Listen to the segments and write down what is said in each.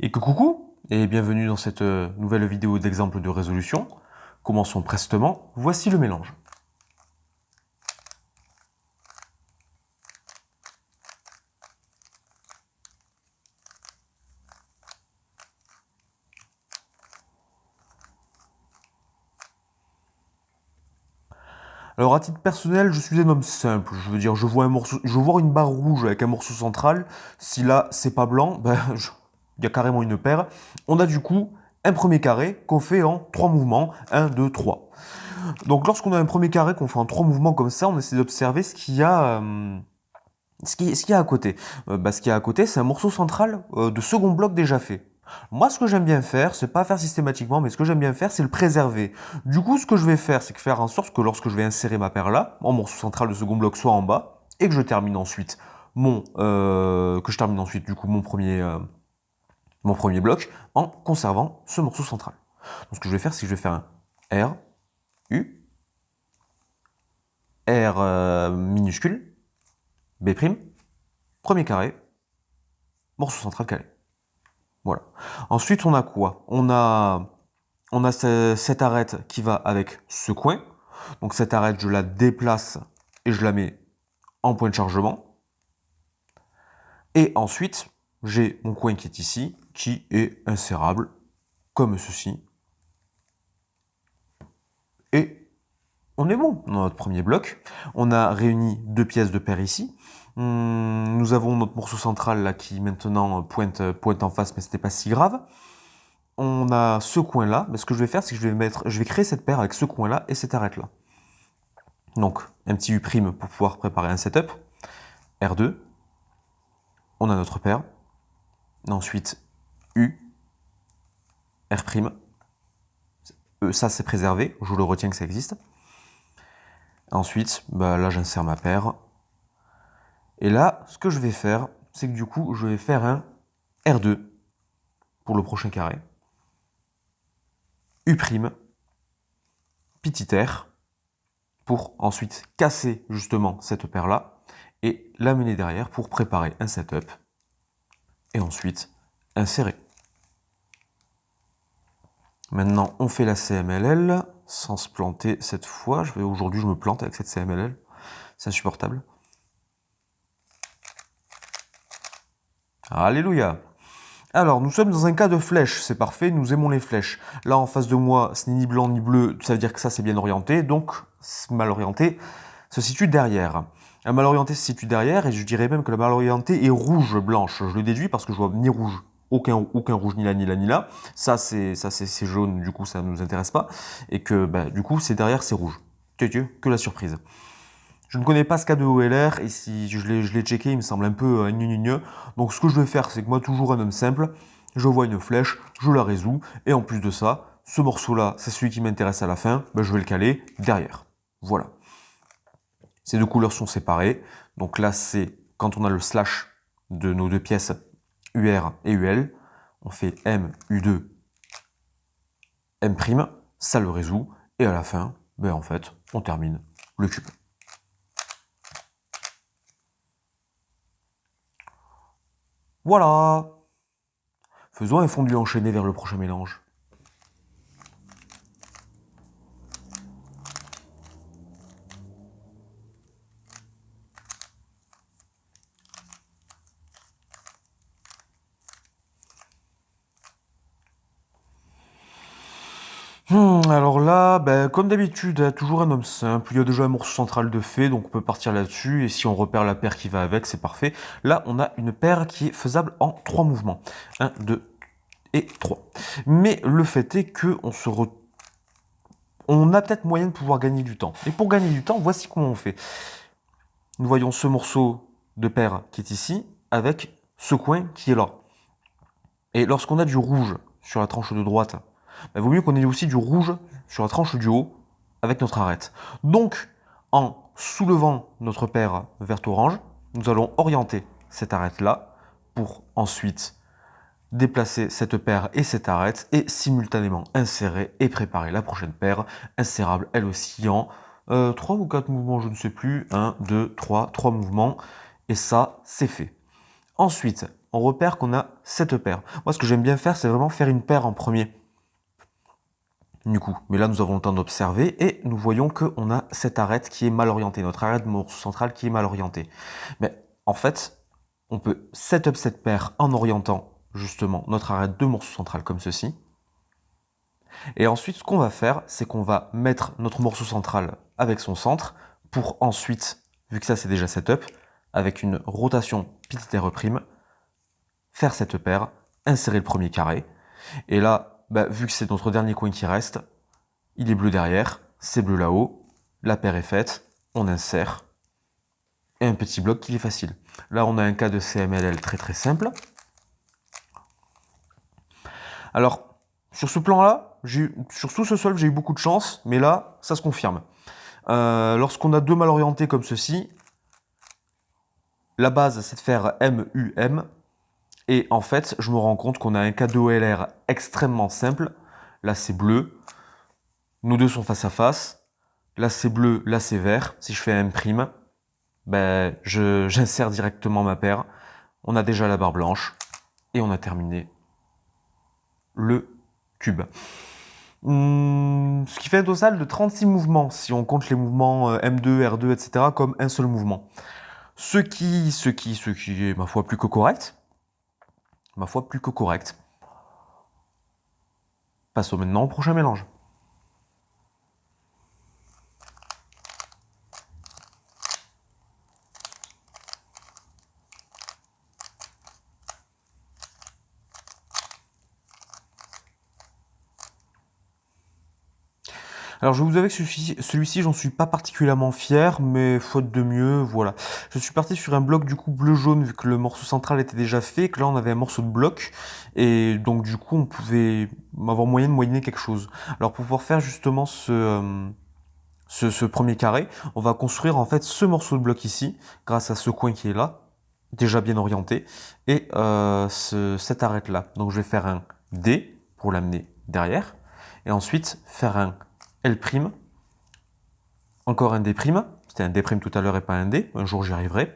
Et que coucou, et bienvenue dans cette nouvelle vidéo d'exemple de résolution. Commençons prestement, voici le mélange. Alors à titre personnel, je suis un homme simple, je veux dire, je vois une barre rouge avec un morceau central, si là c'est pas blanc, il y a carrément une paire. On a du coup un premier carré qu'on fait en 3 mouvements, 1, 2, 3. Donc lorsqu'on a un premier carré qu'on fait en 3 mouvements comme ça, on essaie d'observer ce qu'il y a... ce qu'il y a à côté. Ce qu'il y a à côté, c'est un morceau central de second bloc déjà fait. Moi, ce que j'aime bien faire, c'est pas faire systématiquement, mais ce que j'aime bien faire, c'est le préserver. Du coup, ce que je vais faire, c'est faire en sorte que lorsque je vais insérer ma paire là, mon morceau central de second bloc soit en bas, et que je termine ensuite mon premier bloc en conservant ce morceau central. Donc, ce que je vais faire, c'est que je vais faire un R, U, R minuscule, B', premier carré, morceau central calé. Voilà. Ensuite, on a quoi? On a cette arête qui va avec ce coin. Donc cette arête, je la déplace et je la mets en point de chargement. Et ensuite, j'ai mon coin qui est ici, qui est insérable, comme ceci. Et on est bon dans notre premier bloc. On a réuni deux pièces de paire ici. Nous avons notre morceau central là qui maintenant pointe en face, mais ce n'est pas si grave. On a ce coin-là, mais ce que je vais faire, c'est que je vais créer cette paire avec ce coin-là et cette arête-là. Donc, un petit U' pour pouvoir préparer un setup. R2, on a notre paire. Ensuite, U, R'. Ça, c'est préservé, je le retiens que ça existe. Ensuite, là, j'insère ma paire. Et là, ce que je vais faire, c'est que du coup, je vais faire un R2 pour le prochain carré. U', petit r, pour ensuite casser justement cette paire-là et l'amener derrière pour préparer un setup et ensuite insérer. Maintenant, on fait la CMLL sans se planter cette fois. Aujourd'hui, je me plante avec cette CMLL. C'est insupportable. Alléluia. Alors, nous sommes dans un cas de flèche, c'est parfait, nous aimons les flèches. Là, en face de moi, ce n'est ni blanc ni bleu, ça veut dire que ça, c'est bien orienté, donc mal orienté se situe derrière. Un mal orienté se situe derrière, et je dirais même que le mal orienté est rouge-blanche. Je le déduis parce que je vois ni rouge, aucun rouge, ni là, ni là, ni là. Ça, c'est jaune, du coup, ça ne nous intéresse pas. Et que, du coup, c'est derrière, c'est rouge. Que la surprise. Je ne connais pas ce cas de OLR et si je l'ai checké, il me semble un peu gneu. Donc ce que je vais faire, c'est que moi, toujours un homme simple, je vois une flèche, je la résous, et en plus de ça, ce morceau-là, c'est celui qui m'intéresse à la fin, je vais le caler derrière. Voilà. Ces deux couleurs sont séparées. Donc là, c'est quand on a le slash de nos deux pièces UR et UL, on fait M, U2, M', ça le résout, et à la fin, en fait, on termine le cube. Voilà. Faisons un fondu enchaîné vers le prochain mélange. Alors là, comme d'habitude, toujours un homme simple. Il y a déjà un morceau central de fait, donc on peut partir là-dessus. Et si on repère la paire qui va avec, c'est parfait. Là, on a une paire qui est faisable en 3 mouvements. 1, 2 et 3. Mais le fait est que on a peut-être moyen de pouvoir gagner du temps. Et pour gagner du temps, voici comment on fait. Nous voyons ce morceau de paire qui est ici, avec ce coin qui est là. Et lorsqu'on a du rouge sur la tranche de droite, il vaut mieux qu'on ait aussi du rouge sur la tranche du haut avec notre arête. Donc, en soulevant notre paire verte orange, nous allons orienter cette arête-là pour ensuite déplacer cette paire et cette arête et simultanément insérer et préparer la prochaine paire, insérable elle aussi en 3 ou 4 mouvements, je ne sais plus, 1, 2, 3 mouvements, et ça, c'est fait. Ensuite, on repère qu'on a cette paire. Moi, ce que j'aime bien faire, c'est vraiment faire une paire en premier. Du coup, mais là, nous avons le temps d'observer et nous voyons qu'on a cette arête qui est mal orientée, notre arête de morceau central qui est mal orientée. Mais en fait, on peut setup cette paire en orientant justement notre arête de morceau central comme ceci. Et ensuite, ce qu'on va faire, c'est qu'on va mettre notre morceau central avec son centre pour ensuite, vu que ça c'est déjà setup, avec une rotation petit R', faire cette paire, insérer le premier carré. Et là, vu que c'est notre dernier coin qui reste, il est bleu derrière, c'est bleu là-haut, la paire est faite, on insère, et un petit bloc qui est facile. Là, on a un cas de CMLL très très simple. Alors, sur ce plan-là, sur tout ce solve, j'ai eu beaucoup de chance, mais là, ça se confirme. Lorsqu'on a deux mal orientés comme ceci, la base, c'est de faire M-U-M, et en fait, je me rends compte qu'on a un cas de OLR extrêmement simple. Là, c'est bleu. Nous deux sont face à face. Là, c'est bleu, là, c'est vert. Si je fais un M', j'insère directement ma paire. On a déjà la barre blanche. Et on a terminé le cube. Ce qui fait un total de 36 mouvements, si on compte les mouvements M2, R2, etc. comme un seul mouvement. Ce qui est, ma foi, plus que correct. Ma foi, plus que correct. Passons maintenant au prochain mélange. Alors je vous avouer que celui-ci, j'en suis pas particulièrement fier, mais faute de mieux, voilà. Je suis parti sur un bloc du coup bleu-jaune, vu que le morceau central était déjà fait, que là on avait un morceau de bloc, et donc du coup on pouvait avoir moyen de moyenner quelque chose. Alors pour pouvoir faire justement ce premier carré, on va construire en fait ce morceau de bloc ici, grâce à ce coin qui est là, déjà bien orienté, et cette arête là. Donc je vais faire un D pour l'amener derrière, et ensuite faire un L', encore un D', c'était un D' tout à l'heure et pas un D, un jour j'y arriverai.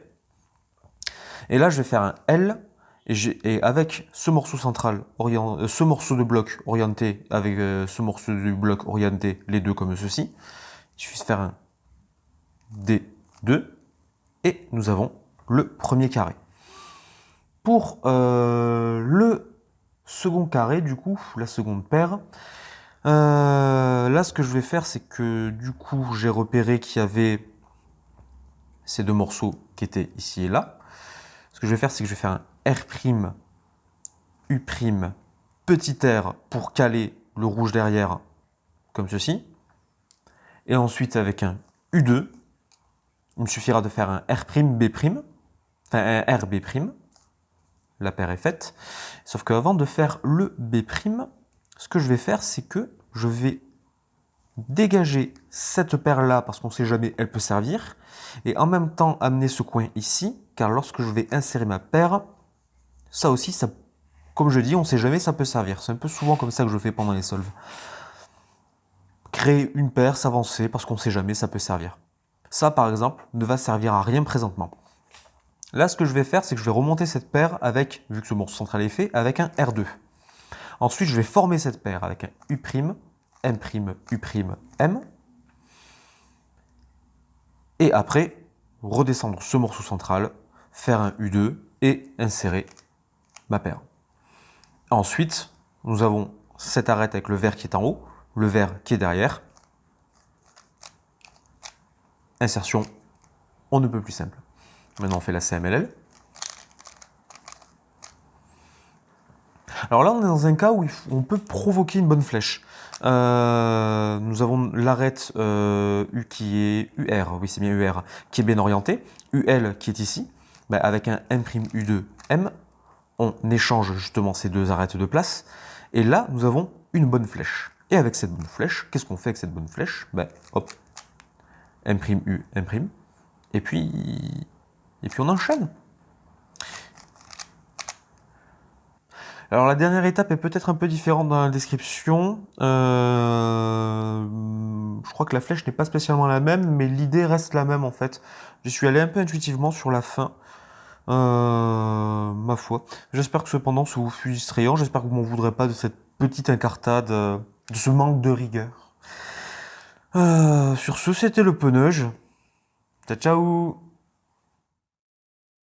Et là je vais faire un L, et avec ce morceau central, ce morceau de bloc orienté, avec ce morceau du bloc orienté, les deux comme ceci, il suffit de faire un D2, et nous avons le premier carré. Pour le second carré, du coup, la seconde paire, là, ce que je vais faire, c'est que du coup, j'ai repéré qu'il y avait ces deux morceaux qui étaient ici et là. Ce que je vais faire, c'est que je vais faire un R', U', petit r pour caler le rouge derrière, comme ceci. Et ensuite, avec un U2, il me suffira de faire un R', B', enfin un RB'. La paire est faite. Sauf qu'avant de faire le B', ce que je vais faire, c'est que je vais dégager cette paire-là, parce qu'on ne sait jamais, elle peut servir, et en même temps amener ce coin ici, car lorsque je vais insérer ma paire, ça aussi, ça, comme je dis, on ne sait jamais, ça peut servir. C'est un peu souvent comme ça que je fais pendant les solves. Créer une paire, s'avancer, parce qu'on ne sait jamais, ça peut servir. Ça, par exemple, ne va servir à rien présentement. Là, ce que je vais faire, c'est que je vais remonter cette paire avec, vu que ce morceau central est fait, avec un R2. Ensuite, je vais former cette paire avec un U', M', U', M. Et après, redescendre ce morceau central, faire un U2 et insérer ma paire. Ensuite, nous avons cette arête avec le vert qui est en haut, le vert qui est derrière. Insertion, on ne peut plus simple. Maintenant, on fait la CMLL. Alors là, on est dans un cas où on peut provoquer une bonne flèche. Nous avons l'arête U qui est UR, oui c'est bien UR, qui est bien orientée, UL qui est ici, avec un M' U2 M, on échange justement ces deux arêtes de place, et là nous avons une bonne flèche. Et avec cette bonne flèche, qu'est-ce qu'on fait avec cette bonne flèche? Hop, M' U, M', et puis on enchaîne. Alors la dernière étape est peut-être un peu différente dans la description. Je crois que la flèche n'est pas spécialement la même, mais l'idée reste la même en fait. Je suis allé un peu intuitivement sur la fin. Ma foi. J'espère que cependant ça vous fut distrayant. J'espère que vous m'en voudrez pas de cette petite incartade, de ce manque de rigueur. Sur ce, c'était le Peneuge. Ciao, ciao!